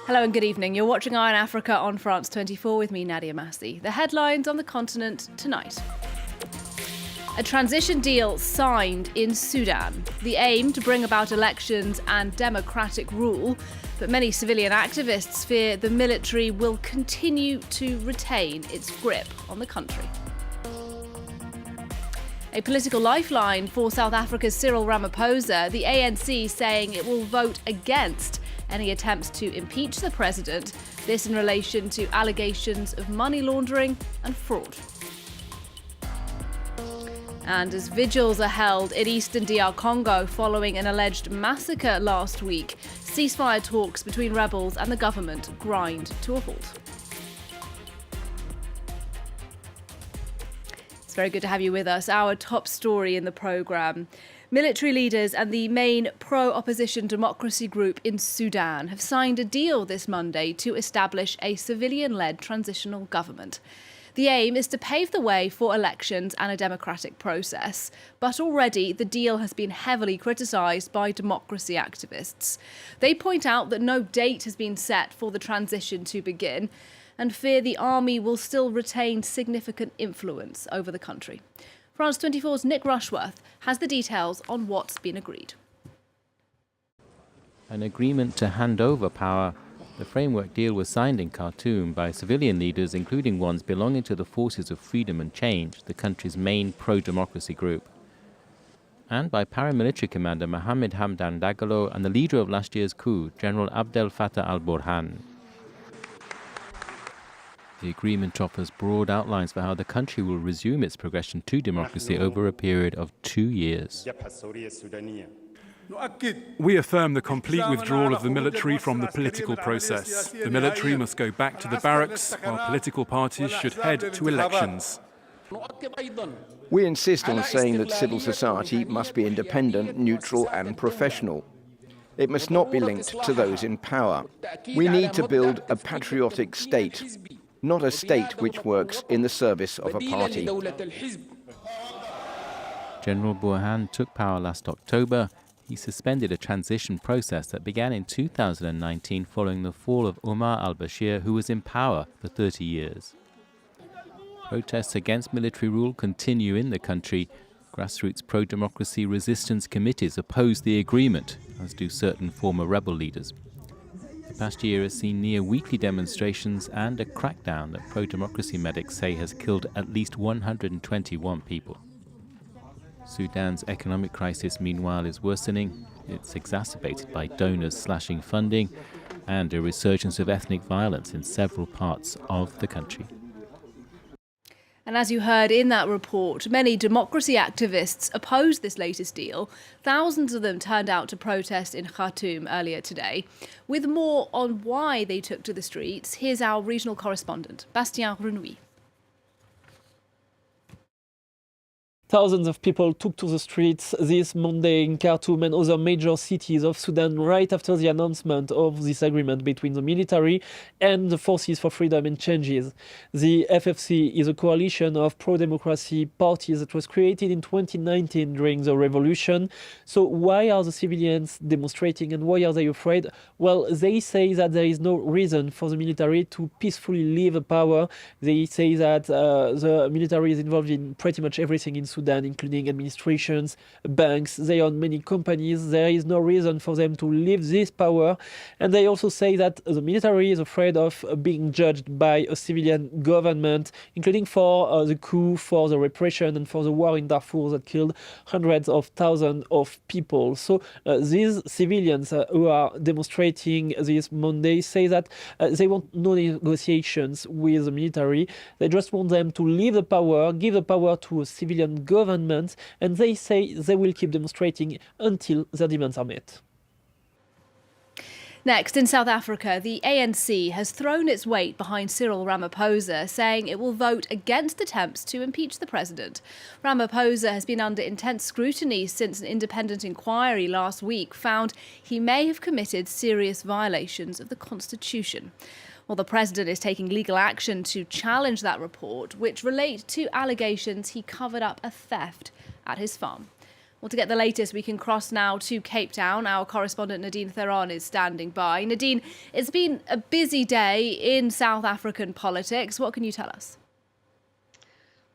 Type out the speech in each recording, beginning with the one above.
Hello and good evening. You're watching Eye on Africa on France 24 with me, Nadia Massi. The headlines on the continent tonight. A transition deal signed in Sudan. The aim to bring about elections and democratic rule, but many civilian activists fear the military will continue to retain its grip on the country. A political lifeline for South Africa's Cyril Ramaphosa, the ANC saying it will vote against any attempts to impeach the president, this in relation to allegations of money laundering and fraud. And as vigils are held in eastern DR Congo following an alleged massacre last week, ceasefire talks between rebels and the government grind to a halt. It's very good to have you with us. Our top story in the programme. Military leaders and the main pro-opposition democracy group in Sudan have signed a deal this Monday to establish a civilian-led transitional government. The aim is to pave the way for elections and a democratic process. But already the deal has been heavily criticised by democracy activists. They point out that no date has been set for the transition to begin and fear the army will still retain significant influence over the country. France 24's Nick Rushworth has the details on what's been agreed. An agreement to hand over power. The framework deal was signed in Khartoum by civilian leaders, including ones belonging to the Forces of Freedom and Change, the country's main pro-democracy group, and by paramilitary commander Mohamed Hamdan Dagalo and the leader of last year's coup, General Abdel Fattah al-Burhan. The agreement offers broad outlines for how the country will resume its progression to democracy over a period of 2 years. We affirm the complete withdrawal of the military from the political process. The military must go back to the barracks, while political parties should head to elections. We insist on saying that civil society must be independent, neutral and professional. It must not be linked to those in power. We need to build a patriotic state, not a state which works in the service of a party. General Burhan took power last October. He suspended a transition process that began in 2019 following the fall of Omar al-Bashir, who was in power for 30 years. Protests against military rule continue in the country. Grassroots pro-democracy resistance committees oppose the agreement, as do certain former rebel leaders. The past year has seen near-weekly demonstrations and a crackdown that pro-democracy medics say has killed at least 121 people. Sudan's economic crisis, meanwhile, is worsening. It's exacerbated by donors slashing funding and a resurgence of ethnic violence in several parts of the country. And as you heard in that report, many democracy activists opposed this latest deal. Thousands of them turned out to protest in Khartoum earlier today. With more on why they took to the streets, here's our regional correspondent, Bastien Renouy. Thousands of people took to the streets this Monday in Khartoum and other major cities of Sudan right after the announcement of this agreement between the military and the Forces for Freedom and Changes. The FFC is a coalition of pro-democracy parties that was created in 2019 during the revolution. So why are the civilians demonstrating and why are they afraid? Well, they say that there is no reason for the military to peacefully leave power. They say that the military is involved in pretty much everything in Sudan, including administrations, banks. They own many companies. There is no reason for them to leave this power. And they also say that the military is afraid of being judged by a civilian government, including for the coup, for the repression, and for the war in Darfur that killed hundreds of thousands of people. So these civilians who are demonstrating this Monday say that they want no negotiations with the military. They just want them to leave the power, give the power to a civilian government, and they say they will keep demonstrating until their demands are met. Next, in South Africa, the ANC has thrown its weight behind Cyril Ramaphosa, saying it will vote against attempts to impeach the president. Ramaphosa has been under intense scrutiny since an independent inquiry last week found he may have committed serious violations of the Constitution. Well, the president is taking legal action to challenge that report, which relate to allegations he covered up a theft at his farm. Well, to get the latest, we can cross now to Cape Town. Our correspondent Nadine Theron is standing by. Nadine, it's been a busy day in South African politics. What can you tell us?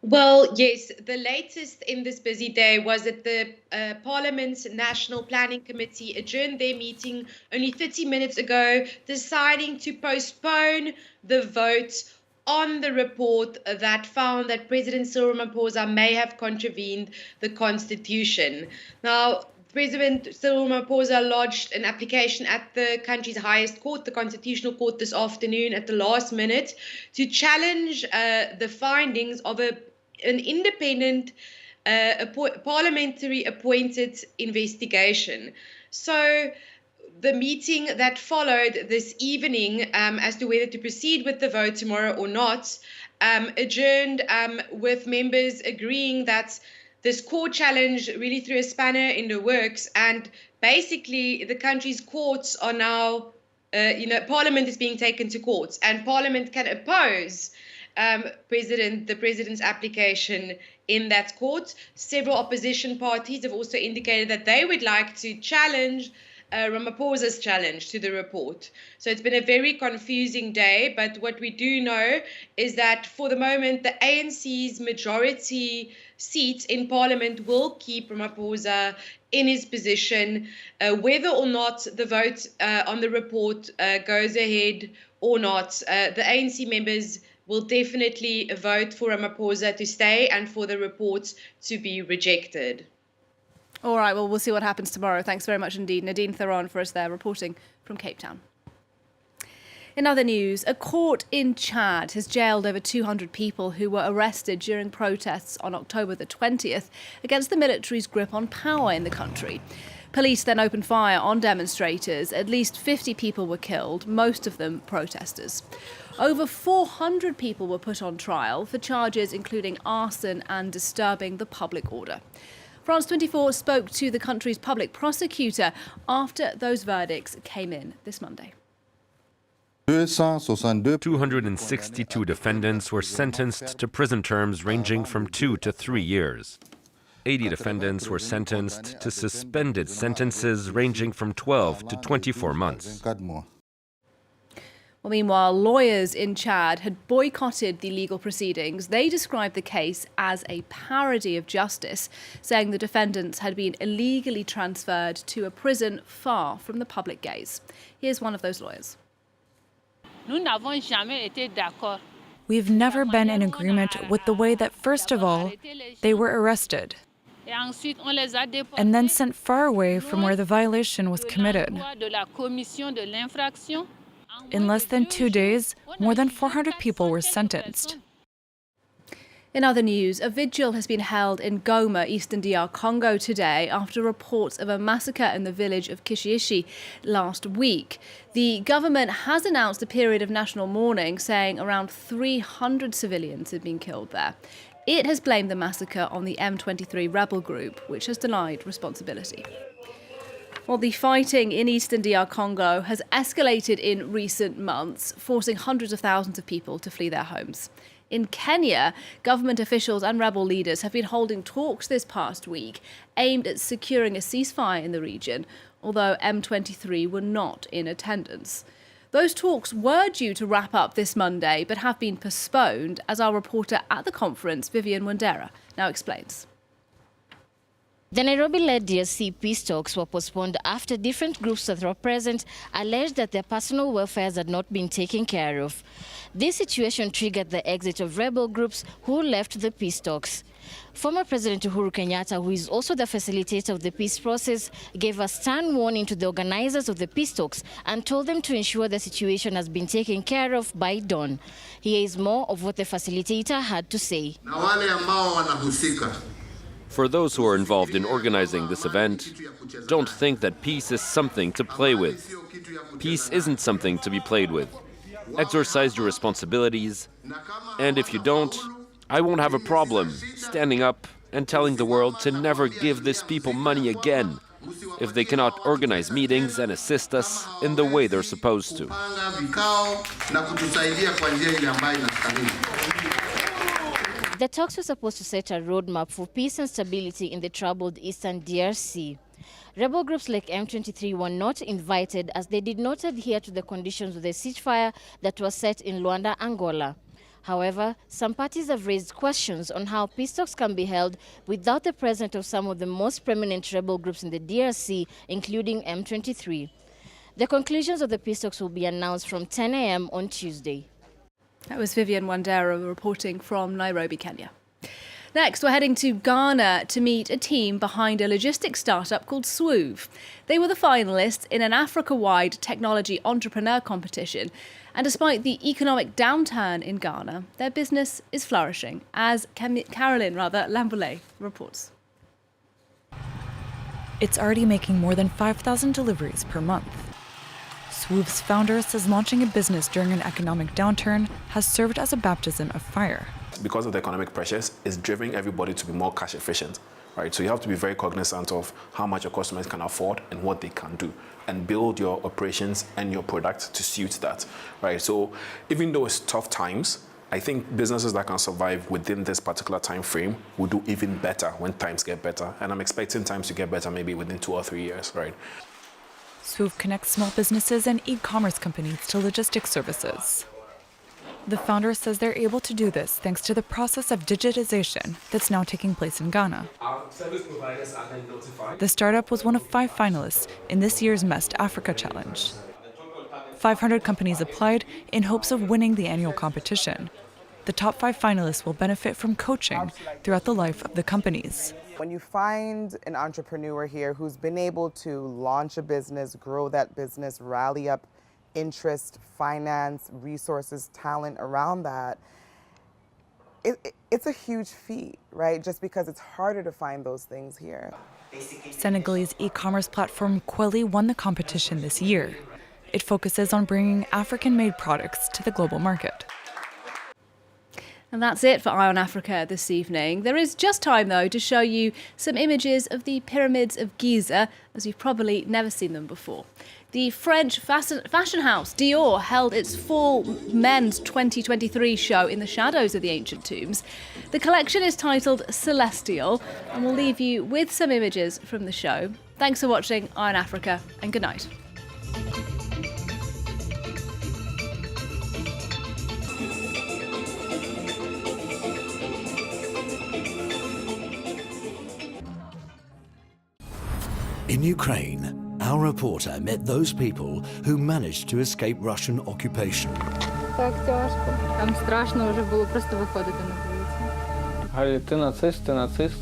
Well, yes, the latest in this busy day was that the Parliament's National Planning Committee adjourned their meeting only 30 minutes ago, deciding to postpone the vote on the report that found that President Cyril Ramaphosa may have contravened the Constitution. Now, President Cyril Ramaphosa lodged an application at the country's highest court, the Constitutional Court, this afternoon at the last minute to challenge the findings of an independent parliamentary appointed investigation. So the meeting that followed this evening as to whether to proceed with the vote tomorrow or not adjourned with members agreeing that this court challenge really threw a spanner in the works, and basically the country's courts are now, Parliament is being taken to court, and Parliament can oppose the president's application in that court. Several opposition parties have also indicated that they would like to challenge Ramaphosa's challenge to the report. So it's been a very confusing day, but what we do know is that for the moment, the ANC's majority seats in Parliament will keep Ramaphosa in his position. Whether or not the vote on the report goes ahead or not, the ANC members will definitely vote for Ramaphosa to stay and for the report to be rejected. All right, well, we'll see what happens tomorrow. Thanks very much indeed. Nadine Theron for us there, reporting from Cape Town. In other news, a court in Chad has jailed over 200 people who were arrested during protests on October the 20th against the military's grip on power in the country. Police then opened fire on demonstrators. At least 50 people were killed, most of them protesters. Over 400 people were put on trial for charges including arson and disturbing the public order. France 24 spoke to the country's public prosecutor after those verdicts came in this Monday. 262 defendants were sentenced to prison terms ranging from 2 to 3 years. 80 defendants were sentenced to suspended sentences ranging from 12 to 24 months. Well, meanwhile, lawyers in Chad had boycotted the legal proceedings. They described the case as a parody of justice, saying the defendants had been illegally transferred to a prison far from the public gaze. Here's one of those lawyers. We've never been in agreement with the way that, first of all, they were arrested and then sent far away from where the violation was committed. In less than 2 days, more than 400 people were sentenced. In other news, a vigil has been held in Goma, eastern DR Congo today after reports of a massacre in the village of Kishiishi last week. The government has announced a period of national mourning, saying around 300 civilians had been killed there. It has blamed the massacre on the M23 rebel group, which has denied responsibility. Well, the fighting in eastern DR Congo has escalated in recent months, forcing hundreds of thousands of people to flee their homes. In Kenya, government officials and rebel leaders have been holding talks this past week aimed at securing a ceasefire in the region, although M23 were not in attendance. Those talks were due to wrap up this Monday, but have been postponed, as our reporter at the conference, Vivian Wandera, now explains. The Nairobi-led DRC peace talks were postponed after different groups that were present alleged that their personal welfares had not been taken care of. This situation triggered the exit of rebel groups who left the peace talks. Former President Uhuru Kenyatta, who is also the facilitator of the peace process, gave a stern warning to the organizers of the peace talks and told them to ensure the situation has been taken care of by dawn. Here is more of what the facilitator had to say. For those who are involved in organizing this event, don't think that peace is something to play with. Peace isn't something to be played with. Exercise your responsibilities, and if you don't, I won't have a problem standing up and telling the world to never give these people money again if they cannot organize meetings and assist us in the way they're supposed to. The talks were supposed to set a roadmap for peace and stability in the troubled eastern DRC. Rebel groups like M23 were not invited as they did not adhere to the conditions of the ceasefire that was set in Luanda, Angola. However, some parties have raised questions on how peace talks can be held without the presence of some of the most prominent rebel groups in the DRC, including M23. The conclusions of the peace talks will be announced from 10 a.m. on Tuesday. That was Vivian Wandera reporting from Nairobi, Kenya. Next, we're heading to Ghana to meet a team behind a logistics startup called Swoove. They were the finalists in an Africa-wide technology entrepreneur competition. And despite the economic downturn in Ghana, their business is flourishing, as Caroline Lamboulay reports. It's already making more than 5,000 deliveries per month. Swoove's founder says launching a business during an economic downturn has served as a baptism of fire. Because of the economic pressures, it's driving everybody to be more cash efficient, right? So you have to be very cognizant of how much your customers can afford and what they can do, and build your operations and your product to suit that, right? So even though it's tough times, I think businesses that can survive within this particular time frame will do even better when times get better. And I'm expecting times to get better maybe within 2 or 3 years, right? Swoove connects small businesses and e-commerce companies to logistics services. The founder says they're able to do this thanks to the process of digitization that's now taking place in Ghana. Our service providers are then notified. The startup was one of 5 finalists in this year's MEST Africa Challenge. 500 companies applied in hopes of winning the annual competition. The top 5 finalists will benefit from coaching throughout the life of the companies. When you find an entrepreneur here who's been able to launch a business, grow that business, rally up interest, finance, resources, talent around that, it's a huge feat, right? Just because it's harder to find those things here. Senegalese e-commerce platform Quelly won the competition this year. It focuses on bringing African-made products to the global market. And that's it for Eye on Africa this evening. There is just time, though, to show you some images of the pyramids of Giza, as you've probably never seen them before. The French fashion house Dior held its fall men's 2023 show in the shadows of the ancient tombs. The collection is titled Celestial, and we'll leave you with some images from the show. Thanks for watching Eye on Africa, and good night. In Ukraine, our reporter met those people who managed to escape Russian occupation. Так тяжко. Там страшно вже було просто виходити на вулицю. Галя, ти нацист, ти нацист.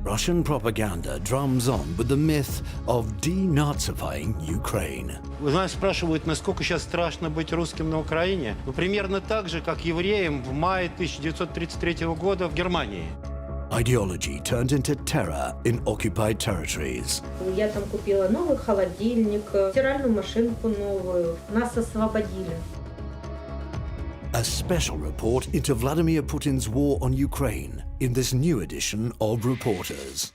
Russian propaganda drums on with the myth of denazifying Ukraine. Вы знаете, спрашивают, насколько сейчас страшно быть русским на Украине? Ну, примерно так же, как евреям в мае 1933 года в Германии. Ideology turned into terror in occupied territories. Я там купила новый холодильник, стиральную машинку новую. Нас освободили. A special report into Vladimir Putin's war on Ukraine in this new edition of Reporters.